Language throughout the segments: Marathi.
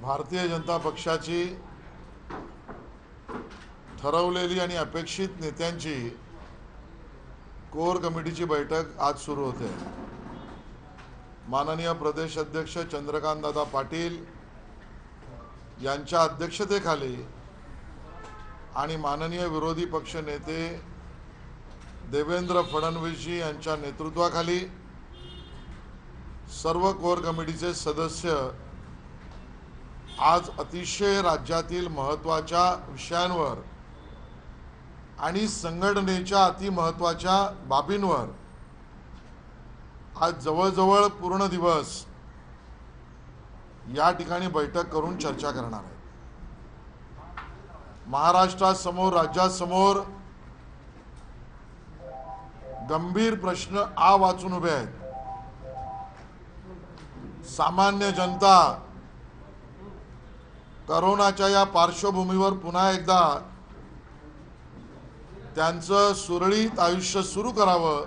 भारतीय जनता पक्षाची ठरवलेली आणि अपेक्षित नेत्यांची कोर कमिटीची बैठक आज सुरू होते। माननीय प्रदेश अध्यक्ष चंद्रकांत दादा पाटील यांच्या अध्यक्षतेखाली आणि माननीय विरोधी पक्ष नेते देवेंद्र फडणवीसजी यांच्या नेतृत्वाखाली सर्व कोर कमिटीचे सदस्य आज अतिशय राज्यातील महत्त्वाच्या विषयांवर आणि संघटनेच्या अतिमहत्त्वाच्या बाबींवर आज जवळजवळ पूर्ण दिवस या ठिकाणी बैठक करून चर्चा करणार आहे। महाराष्ट्रासमोर राज्यासमोर गंभीर प्रश्न वाचून उभे आहेत। सामान्य जनता कोरोनाच्या या पार्श्वभूमीवर पुन्हा एकदा त्यांचं सुरळीत आयुष्य सुरू करावं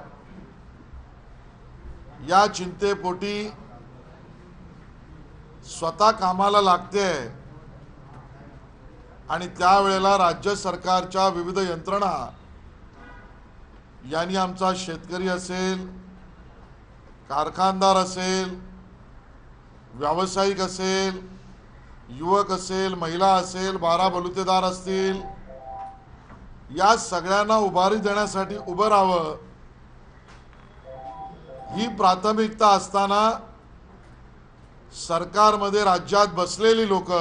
या चिंतेपोटी स्वतः कामाला लागते आणि त्यावेळेला राज्य सरकारच्या विविध यंत्रणा यांनी आमचा शेतकरी असेल, कारखानदार असेल, व्यावसायिक असेल, युवक असेल, महिला असेल, बारा बलुतेदार असतील, या सगळ्यांना उभारी देण्यासाठी उभं राहावं ही प्राथमिकता असताना सरकारमध्ये राज्यात बसलेली लोक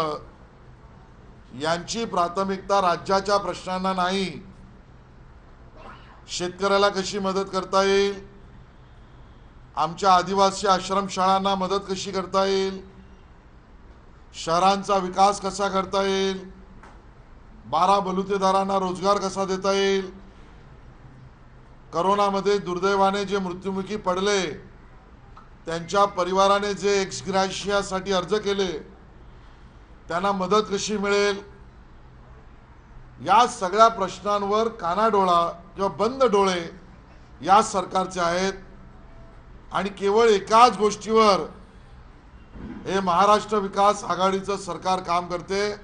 यांची प्राथमिकता राज्याच्या प्रश्नांना नाही। शेतकऱ्याला कशी मदत करता येईल, आमच्या आदिवासी आश्रमशाळांना मदत कशी करता येईल, शहरांचा विकास कसा करता येईल, बारा बलुतेदारांना रोजगार कसा देता येईल, कोरोनामध्ये दुर्दैवाने जे मृत्युमुखी पडले त्यांच्या परिवाराने जे एक्स ग्रॅशियासाठी अर्ज केले त्यांना मदत कशी मिळेल, या सगळ्या प्रश्नांवर कानाडोळा किंवा बंद डोळे या सरकारचे आहेत। आणि केवळ एकाच गोष्टीवर हे महाराष्ट्र विकास आघाडीचं सरकार काम करते,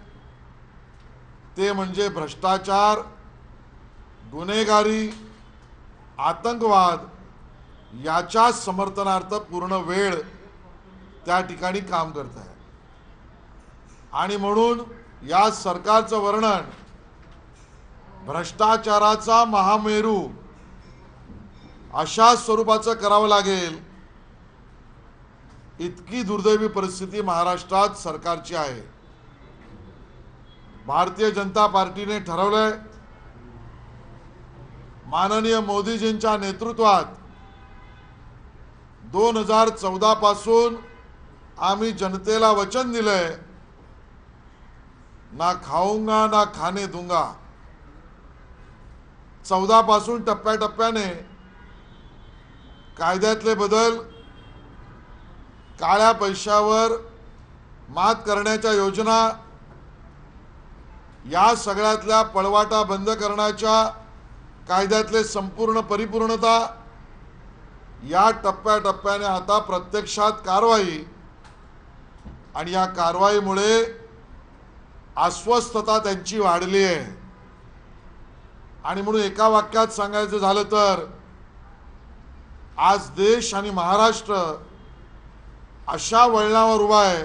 ते म्हणजे भ्रष्टाचार, गुन्हेगारी, आतंकवाद याच्या समर्थनार्थ पूर्ण वेळ त्या ठिकाणी काम करत आहे। आणि म्हणून या सरकारचं वर्णन भ्रष्टाचाराचा महामेरू अशा स्वरूपाचं करावं लागेल, इतकी दुर्दैवी परिस्थिती महाराष्ट्रात सरकारची आहे। भारतीय जनता पार्टीने ठरवलंय, माननीय मोदीजींच्या नेतृत्वात 2014 पासून आम्ही जनतेला वचन दिलंय, ना खाऊंगा ना खाने दूंगा। 14 पासून टप्प्याटप्प्याने कायद्यातले बदल, काळ्या पैशावर मात करण्याच्या योजना, या सगळ्यातल्या पळवाटा बंद करण्याच्या कायद्यातले संपूर्ण परिपूर्णता, या टप्प्याटप्प्याने आता प्रत्यक्षात कारवाई, आणि या कारवाईमुळे अस्वस्थता त्यांची वाढली आहे। आणि म्हणून एका वाक्यात सांगायचं झालं तर आज देश आणि महाराष्ट्र अशा वळणावर उभा आहे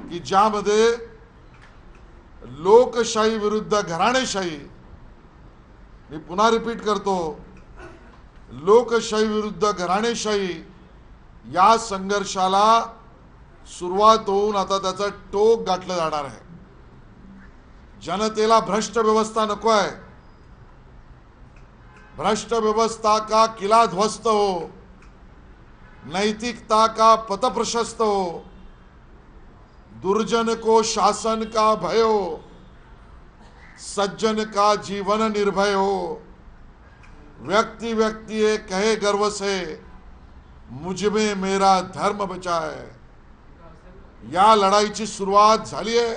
की ज्यामध्ये लोकशाही विरुद्ध घराणेशाही, मी पुन्हा रिपीट करतो, लोकशाही विरुद्ध घराणेशाही या संघर्षाला सुरुवात होऊन आता त्याचं टोक गाठलं जाणार आहे। जनतेला भ्रष्ट व्यवस्था नको आहे। भ्रष्ट व्यवस्था का किला ध्वस्त हो, नैतिकता का पथ प्रशस्त हो, दुर्जन को शासन का भय हो, सज्जन का जीवन निर्भय हो, व्यक्ति व्यक्ति ये कहे गर्व से मुझ में मेरा धर्म बचा है। या लढाईची सुरुवात झाली आहे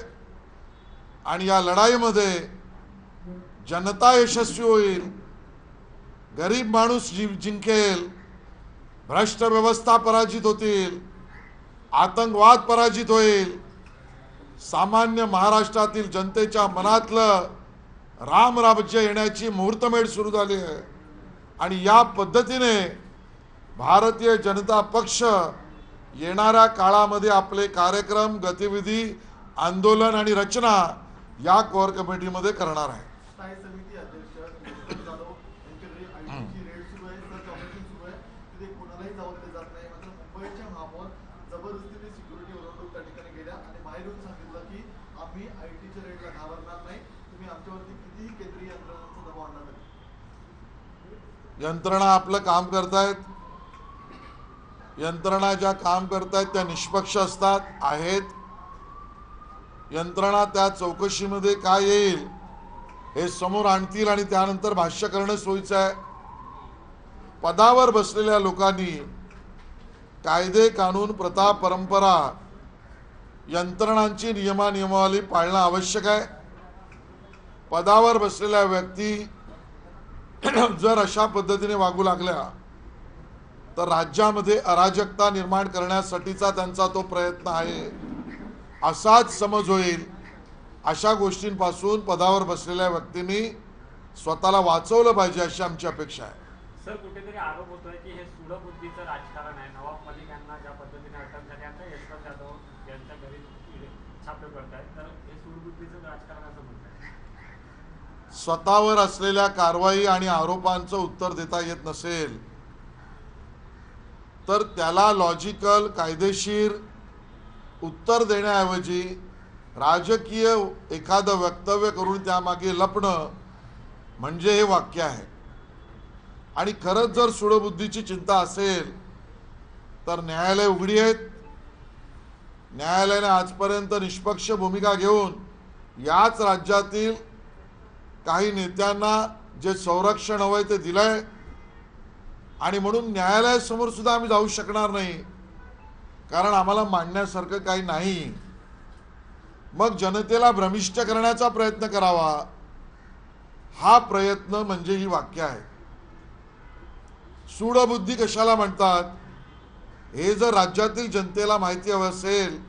आणि या लढाईमध्ये जनता यशस्वी होईल, गरीब माणूस जिंकेल, भ्रष्ट व्यवस्था पराजित होतील, आतंकवाद पराजित होईल, सामान्य महाराष्ट्रातील जनतेच्या मनातलं रामराज्य येण्याची मुहूर्तमेढ सुरू झाली आहे आणि या पद्धतीने भारतीय जनता पक्ष येणाऱ्या काळामध्ये आपले कार्यक्रम, गतिविधी, आंदोलन आणि रचना या कोर कमिटीमध्ये करणार आहे. स्थायी समिती अध्यक्ष जाधव यांच्याकडे आयटीची रेड सुरू आहे, सर्च ऑपरेशन सुरू आहे. तिथे कोणालाही जाऊ दिले जात नाही. मात्र मुंबईच्या महापौर जबरदस्तीने सिक्युरिटी ओव्हरलोड त्या ठिकाणी गेल्या आणि बाहेर येऊन सांगितलं की आम्ही आयटीच्या रेडला घाबरणार नाही, तुम्ही आमच्यावरती कितीही केंद्रीय यंत्रणांचा दबाव आणला तरी. यंत्रणा आपलं काम करतायत. यंत्रणा ज्या काम करतायत त्या निष्पक्ष असतात आहेत. यंत्रणा त्या चौकशीमध्ये काय येईल हे समोर आणतील आणि त्यानंतर भाष्य करणं सोयीचं आहे. पदावर बसलेल्या लोकांनी कायदे, कानून, प्रथा, परंपरा, यंत्रणांची नियमावली पाळणं आवश्यक आहे. पदावर बसलेल्या व्यक्ती जर अशा पद्धतीने वागू लागल्या तर राज्यामध्ये अराजकता निर्माण करण्यासाठीचा त्यांचा तो प्रयत्न आहे असाच समज होईल. अशा गोष्टींपासून पदावर बसलेल्या व्यक्तींनी स्वतःला वाचवलं पाहिजे अशी आमची अपेक्षा आहे. सर, कुठेतरी आरोप होतोय की हे सूडबुद्धीचं राजकारण आहे. नवाब मलिक यांना ज्या पद्धतीने अटक झाली, आता यशवंत जाधव यांच्या घरी छापे पडतायत, तर हे सूडबुद्धीचं राजकारण असं म्हणतात. स्वतःवर असलेल्या कारवाई आणि आरोपांचं उत्तर देता येत नसेल तर त्याला लॉजिकल, कायदेशीर उत्तर देण्याऐवजी राजकीय एखादं वक्तव्य करून त्यामागे लपणं म्हणजे हे वाक्य आहे. आणि खरंच जर सूडबुद्धीची चिंता असेल तर न्यायालय उघडी आहेत. न्यायालयाने आजपर्यंत निष्पक्ष भूमिका घेऊन याच राज्यातील काही नेत्यांना जे संरक्षण हवंय ते दिलंय आणि म्हणून न्यायालयासमोर सुद्धा आम्ही जाऊ शकणार नाही, कारण आम्हाला मांडण्यासारखं काही नाही. मग जनतेला भ्रमिष्ट करण्याचा प्रयत्न करावा, हा प्रयत्न म्हणजे ही वाक्य आहे. सूडबुद्धी कशाला म्हणतात हे जर राज्यातील जनतेला माहिती हवं असेल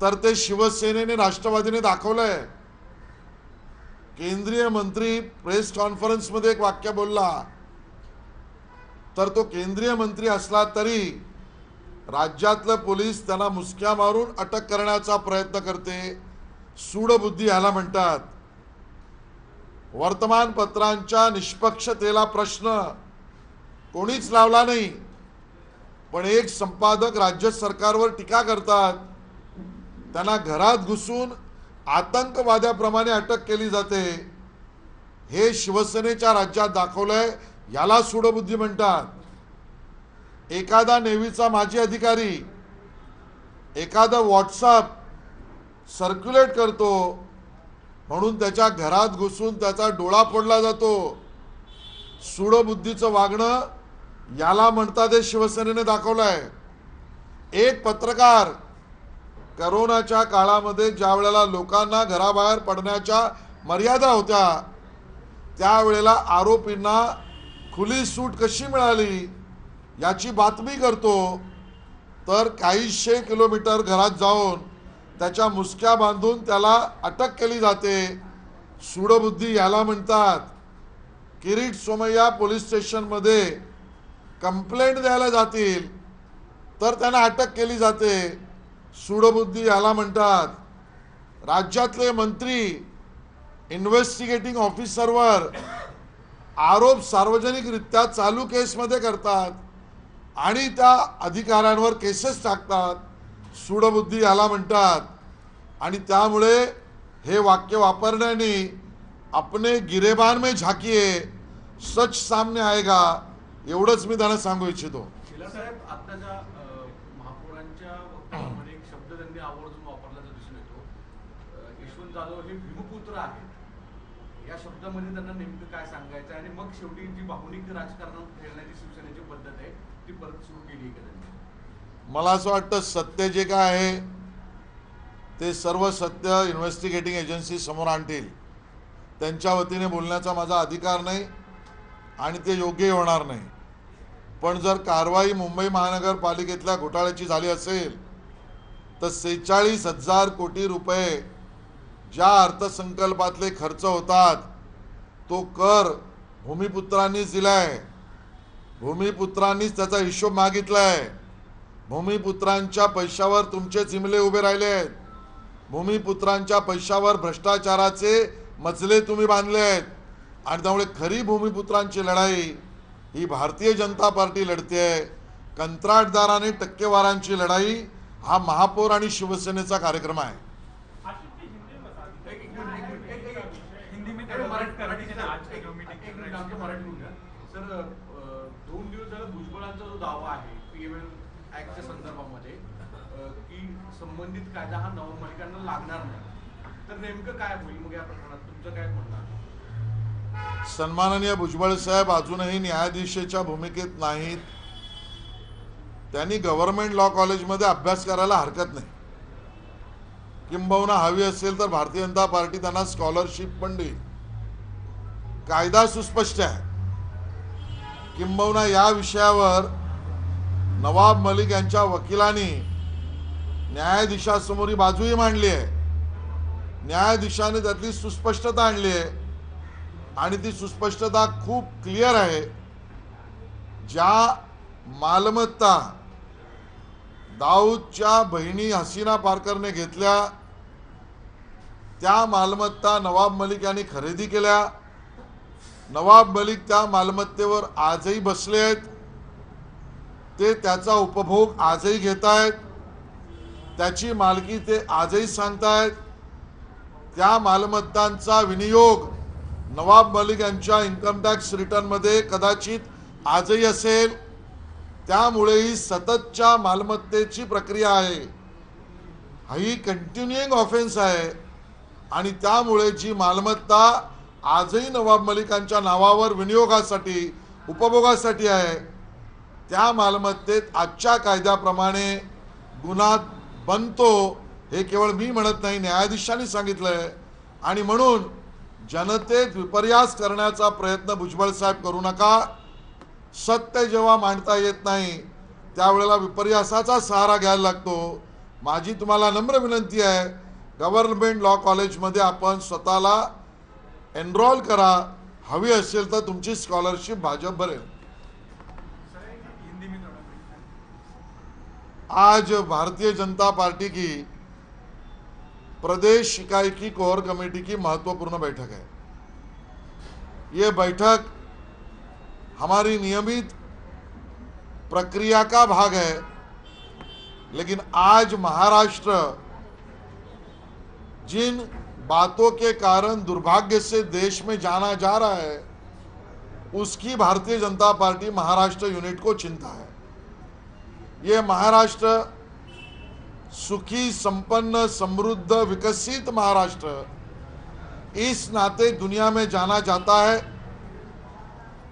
तर ते शिवसेनेने, राष्ट्रवादीने दाखवलंय. केंद्रीय मंत्री प्रेस कॉन्फरन्समध्ये एक वाक्य बोलला तर तो केंद्रीय मंत्री असला तरी राज्यातलं पोलीस त्यांना मुसक्या मारून अटक करण्याचा प्रयत्न करते. सूडबुद्धी ह्याला म्हणतात. वर्तमानपत्रांच्या निष्पक्षतेला प्रश्न कोणीच लावला नाही, पण एक संपादक राज्य सरकारवर टीका करतात. त्यांना घरात घुसून आतंकवाद्याप्रमाणे अटक केली जाते. हे शिवसेनेच्या राज्यात दाखवलंय. याला सूडबुद्धी म्हणतात. एखादा नेव्हीचा माजी अधिकारी एखादा व्हॉट्सअप सर्क्युलेट करतो म्हणून त्याच्या घरात घुसून त्याचा डोळा फोडला जातो. सूडबुद्धीचं वागणं याला म्हणतात हे शिवसेनेने दाखवलंय. एक पत्रकार करोनाच्या काळामध्ये ज्या वेळेला लोकांना घराबाहेर पडण्याच्या मर्यादा होत्या त्यावेळेला आरोपींना खुली सूट कशी मिळाली याची बातमी करतो, तर काहीशे किलोमीटर घरात जाऊन त्याच्या मुसक्या बांधून त्याला अटक केली जाते. सूडबुद्धी याला म्हणतात. किरीट सोमय्या पोलीस स्टेशनमध्ये कंप्लेंट द्यायला जातील तर त्यांना अटक केली जाते. सूडबुद्धी याला म्हणतात. राज्यातले मंत्री इन्व्हेस्टिगेटिंग ऑफिसरवर आरोप सार्वजनिकरित्या चालू केसमध्ये करतात आणि त्या अधिकाऱ्यांवर केसेस टाकतात. सूडबुद्धी याला म्हणतात. आणि त्यामुळे हे वाक्य वापरण्याने अपने गिरेबान में झाकिये सच सामने आएगा एवढंच मी त्यांना सांगू इच्छितो. साहेब, आताच्या महापौरांच्या वक्तव्यामध्ये एक शब्द त्यांनी आवर्जून वापरल्याचा दिसून येतो. यशवंत जाधव हे भीमपुत्र आहेत. या शब्दामध्ये त्यांना नेमकं काय सांगायचं आणि मग शेवटी जी भावनिक राजकारण खेळण्याची शिवसेनेची पद्धत आहे ती परत सुरू केली आहे का त्यांनी? मला असं वाटतं सत्य जे काय आहे ते सर्व सत्य इन्व्हेस्टिगेटिंग एजन्सी समोर आणतील. त्यांच्या वतीने बोलण्याचा माझा अधिकार नाही आणि ते योग्यही होणार नाही. पण जर कारवाई मुंबई महानगरपालिकेतल्या घोटाळ्याची झाली असेल तर 46,000 कोटी रुपये ज्या अर्थसंकल्पातले खर्च होतात तो कर भूमिपुत्रांनीच दिलाय. भूमिपुत्रांनीच त्याचा हिशोब मागितलाय. भूमिपुत्रांच्या पैशावर तुमचे चिमले उभे राहिले आहेत. भूमिपुत्रांच्या पैशावर भ्रष्टाचाराचे मजले तुम्ही बांधले आहेत. आणि त्यामुळे खरी भूमिपुत्रांची लढाई ही भारतीय जनता पार्टी लढते. कंत्राटदार आणि टक्केवारांची लढाई हा महापौर आणि शिवसेनेचा कार्यक्रम आहे. सर 2 दिवस झाला भुजबळांचा जो दावा आहे पीएमएल ऍक्टच्या संदर्भामध्ये की संबंधित कायदा हा नवमलिकांना लागणार नाही, तर नेमकं काय होईल मग या प्रकरणात? तुमचं काय म्हणणं आहे? सन्माननीय भुजबळ साहेब अजूनही न्यायाधीशाच्या भूमिकेत नाहीत. त्यांनी गव्हर्नमेंट लॉ कॉलेजमध्ये अभ्यास करायला हरकत नाही. किंबहुना हवी असेल तर भारतीय जनता पार्टी त्यांना स्कॉलरशिप पण देईल. कायदा सुस्पष्ट आहे. किंबहुना या विषयावर नवाब मलिक यांच्या वकिलांनी न्यायाधीशासमोर ही बाजूही मांडली आहे. न्यायाधीशाने त्यातली सुस्पष्टता आणली आहे आणि ती सुस्पष्टता खूप क्लिअर आहे. ज्या मालमत्ता दाऊदच्या बहिणी हसीना पारकरने घेतल्या त्या मालमत्ता नवाब मलिक यांनी खरेदी केल्या. नवाब मलिक त्या मालमत्तेवर आजही बसले आहेत. ते त्याचा उपभोग आजही घेत आहेत. त्याची मालकी ते आजही सांगतायत. त्या मालमत्तांचा विनियोग नवाब मलिक यांच्या इन्कम टॅक्स रिटर्नमध्ये कदाचित आजही असेल. त्यामुळे ही सततच्या मालमत्तेची प्रक्रिया आहे. ही कंटिन्युइंग ऑफेन्स आहे आणि त्यामुळे जी मालमत्ता आजही नवाब मलिकांच्या नावावर विनियोगासाठी उपभोगासाठी आहे त्या मालमत्तेत आजच्या कायद्याप्रमाणे गुन्हा बनतो. हे केवळ मी म्हणत नाही, न्यायाधीशांनी सांगितलंय. आणि म्हणून जनतेत विपर्यास करण्याचा प्रयत्न भुजबळ साहेब करू नका. सत्य जेव्हा मांडता येत नाही त्यावेळेला विपर्यासाचा सहारा घ्यायला लागतो. माझी तुम्हाला नम्र विनंती आहे, गव्हर्नमेंट लॉ कॉलेजमध्ये आपण स्वतःला एनरोल करा. हवी असेल तर तुमची स्कॉलरशिप भाजप भरेल. आज भारतीय जनता पार्टी की प्रदेश इकाई की कोर कमेटी की महत्वपूर्ण बैठक है. ये बैठक हमारी नियमित प्रक्रिया का भाग है. लेकिन आज महाराष्ट्र जिन बातों के कारण दुर्भाग्य से देश में जाना जा रहा है उसकी भारतीय जनता पार्टी महाराष्ट्र यूनिट को चिंता है. ये महाराष्ट्र सुखी संपन्न समृद्ध विकसित महाराष्ट्र इस नाते दुनिया में जाना जाता है.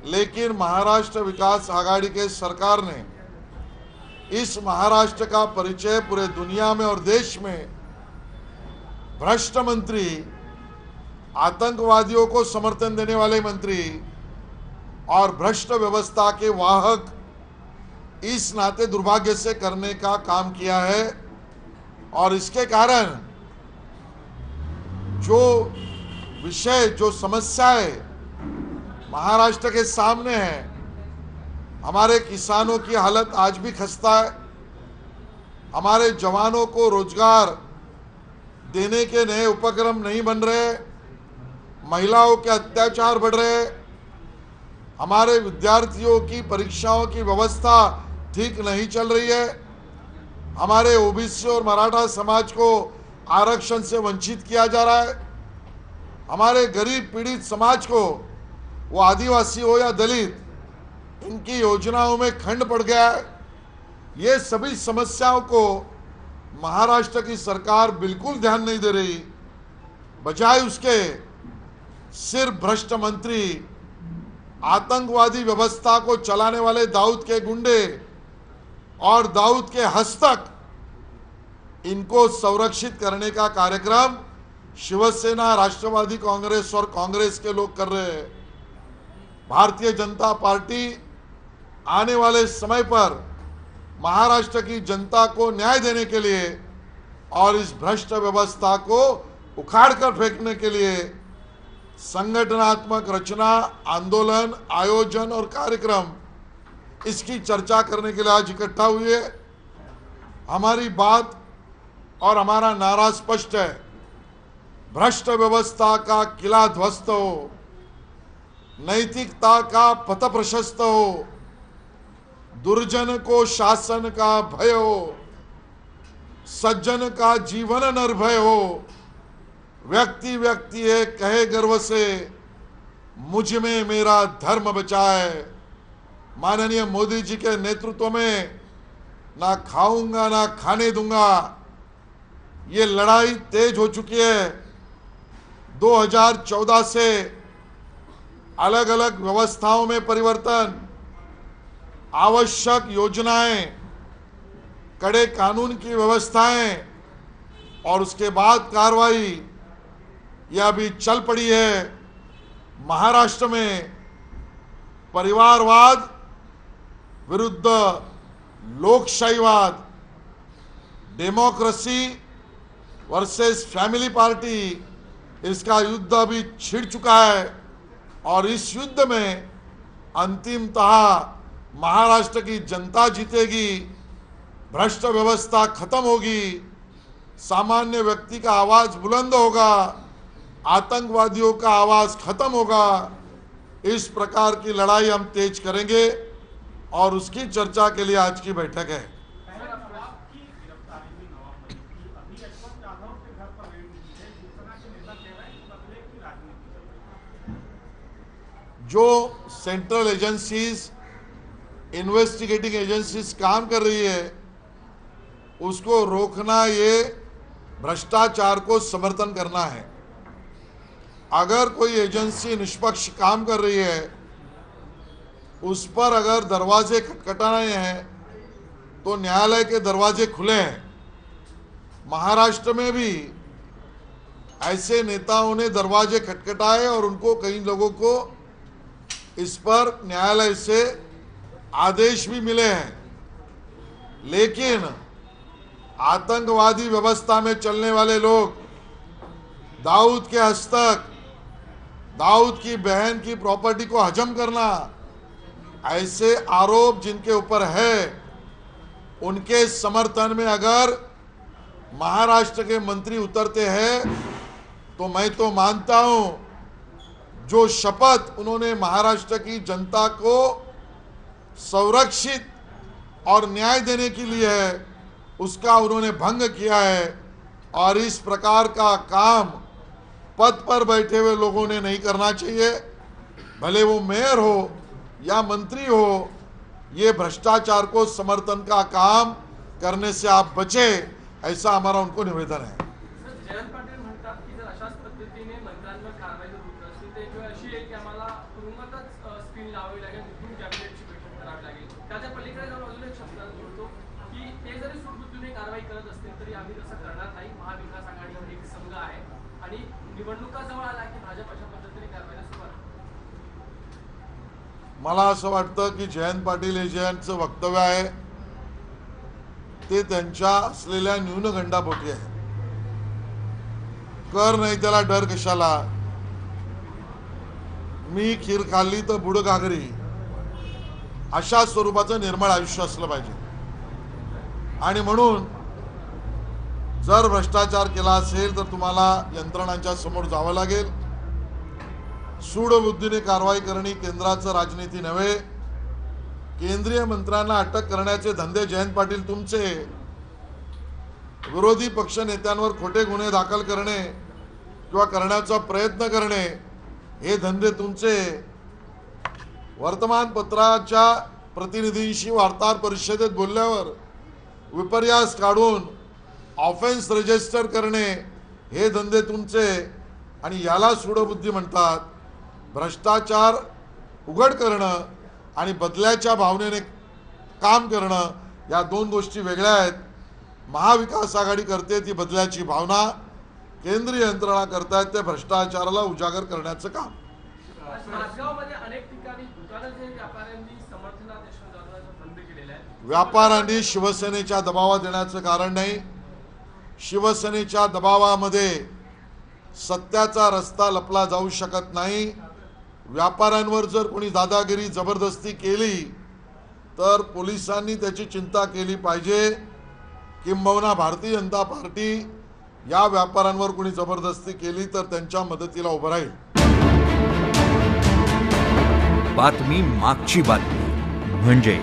लेकिन महाराष्ट्र विकास आघाड़ी के सरकार ने इस महाराष्ट्र का परिचय पूरे दुनिया में और देश में भ्रष्ट मंत्री, आतंकवादियों को समर्थन देने वाले मंत्री और भ्रष्ट व्यवस्था के वाहक इस नाते दुर्भाग्य से करने का काम किया है. और इसके कारण जो विषय जो समस्याएं महाराष्ट्र के सामने है, हमारे किसानों की हालत आज भी खस्ता है. हमारे जवानों को रोजगार देने के नए उपक्रम नहीं बन रहे. महिलाओं के अत्याचार बढ़ रहे. हमारे विद्यार्थियों की परीक्षाओं की व्यवस्था ठीक नहीं चल रही है. हमारे ओबीसी और मराठा समाज को आरक्षण से वंचित किया जा रहा है. हमारे गरीब पीड़ित समाज को, वो आदिवासी हो या दलित, इनकी योजनाओं में खंड पड़ गया है. ये सभी समस्याओं को महाराष्ट्र की सरकार बिल्कुल ध्यान नहीं दे रही. बजाय उसके सिर्फ भ्रष्ट मंत्री, आतंकवादी व्यवस्था को चलाने वाले दाऊद के गुंडे और दाऊद के हस्तक, इनको संरक्षित करने का कार्यक्रम शिवसेना, राष्ट्रवादी कांग्रेस और कांग्रेस के लोग कर रहे हैं. भारतीय जनता पार्टी आने वाले समय पर महाराष्ट्र की जनता को न्याय देने के लिए और इस भ्रष्ट व्यवस्था को उखाड़ कर फेंकने के लिए संगठनात्मक रचना, आंदोलन, आयोजन और कार्यक्रम, इसकी चर्चा करने के लिए आज इकट्ठा हुए। हमारी बात और हमारा नारा स्पष्ट है, भ्रष्ट व्यवस्था का किला ध्वस्त हो, नैतिकता का पथ प्रशस्त हो, दुर्जन को शासन का भय हो, सज्जन का जीवन निर्भय हो, व्यक्ति व्यक्ति ये कहे गर्व से मुझ में मेरा धर्म बचाए। माननीय मोदी जी के नेतृत्व में ना खाऊंगा ना खाने दूंगा, ये लड़ाई तेज हो चुकी है। 2014 से अलग अलग व्यवस्थाओं में परिवर्तन, आवश्यक योजनाएं, कड़े कानून की व्यवस्थाएं और उसके बाद कार्रवाई, यह अभी चल पड़ी है। महाराष्ट्र में परिवारवाद विरुद्ध लोकशाहीवाद, डेमोक्रेसी वर्सेस फैमिली पार्टी, इसका युद्ध अभी छिड़ चुका है और इस युद्ध में अंतिमतः महाराष्ट्र की जनता जीतेगी, भ्रष्ट व्यवस्था खत्म होगी, सामान्य व्यक्ति का आवाज बुलंद होगा, आतंकवादियों का आवाज खत्म होगा। इस प्रकार की लड़ाई हम तेज करेंगे और उसकी चर्चा के लिए आज की बैठक है। जो सेंट्रल एजेंसीज, इन्वेस्टिगेटिंग एजेंसीज काम कर रही है, उसको रोकना, ये भ्रष्टाचार को समर्थन करना है। अगर कोई एजेंसी निष्पक्ष काम कर रही है, उस पर अगर दरवाजे खटखटाने हैं तो न्यायालय के दरवाजे खुले हैं। महाराष्ट्र में भी ऐसे नेताओं ने दरवाजे खटखटाए और उनको, कई लोगों को इस पर न्यायालय से आदेश भी मिले हैं। लेकिन आतंकवादी व्यवस्था में चलने वाले लोग, दाऊद के हस्तक, दाऊद की बहन की प्रॉपर्टी को हजम करना, ऐसे आरोप जिनके ऊपर है, उनके समर्थन में अगर महाराष्ट्र के मंत्री उतरते हैं तो मैं तो मानता हूं, जो शपथ उन्होंने महाराष्ट्र की जनता को संरक्षित और न्याय देने के लिए है, उसका उन्होंने भंग किया है। और इस प्रकार का काम पद पर बैठे हुए लोगों ने नहीं करना चाहिए, भले वो मेयर हो या मंत्री हो। ये भ्रष्टाचार को समर्थन का काम करने से आप बचे, ऐसा हमारा उनको निवेदन है। जयंत पाटील म्हणतात की जर अशाच पद्धतीने मंत्र्यांवर कारवाई जर होत असेल तर एक अशी आहे की आम्हाला तुरुंगातच स्क्रीन लावावी लागेल, तिथून कॅबिनेटची बैठक करावी लागेल। त्याच्या पलीकडे जाऊन अजून एक शब्द जोडतो की ते जरी सूटबुद्धीने कारवाई करत असतील तरी आम्ही तसं करणार नाही। महाविकास आघाडीवर एक संघ आहे आणि निवडणुका जवळ आला की भाजप अशा पद्धतीने कारवाईला सुरुवात करते। मला असं वाटतं की जयंत पाटील हे ज्यांचं वक्तव्य आहे ते त्यांच्या असलेल्या न्यूनगंडापोटी आहे। कर नाही त्याला डर कशाला, मी खीर खाल्ली तर बुड घागरी, अशा स्वरूपाचं निर्मळ आयुष्य असलं पाहिजे। आणि म्हणून जर भ्रष्टाचार केला असेल तर तुम्हाला यंत्रणांच्या समोर जावं लागेल। सूडबुद्धीने कारवाई करणे केंद्राचं राजनीती नव्हे। केंद्रीय मंत्र्यांना अटक करण्याचे धंदे जयंत पाटील तुमचे, विरोधी पक्ष नेत्यांवर खोटे गुन्हे दाखल करणे किंवा करण्याचा प्रयत्न करणे, हे धंदे तुमचे। वर्तमानपत्राच्या प्रतिनिधींशी वार्ताहर परिषदेत बोलल्यावर विपर्यास काढून ऑफेन्स रजिस्टर करणे, हे धंदे तुमचे। आणि याला सूडबुद्धी म्हणतात। भ्रष्टाचार उघड करणं आणि बदल्याच्या भावनेने काम करणं, या दोन गोष्टी वेगळ्या आहेत। महाविकास आघाडी करते ती बदल्याची भावना, केंद्रीय यंत्रणा करतायत ते भ्रष्टाचाराला उजागर करण्याचं काम। माझगावमध्ये अनेक ठिकाणी दुकानं जे व्यापाऱ्यांनी समर्थनादेश बंद केलेले आहेत। व्यापाऱ्यांनी शिवसेनेच्या दबावात येण्याचं कारण नाही। शिवसेनेच्या दबावामध्ये सत्याचा रस्ता लपला जाऊ शकत नाही। व्यापाऱ्यांवर जर कोणी दादागिरी जबरदस्ती केली तर पोलिसांनी त्याची चिंता केली पाहिजे। किंबहुना भारतीय जनता पार्टी या व्यापाऱ्यांवर कोणी जबरदस्ती केली तर त्यांच्या मदतीला उभं राहील। बातमी मागची बातमी म्हणजे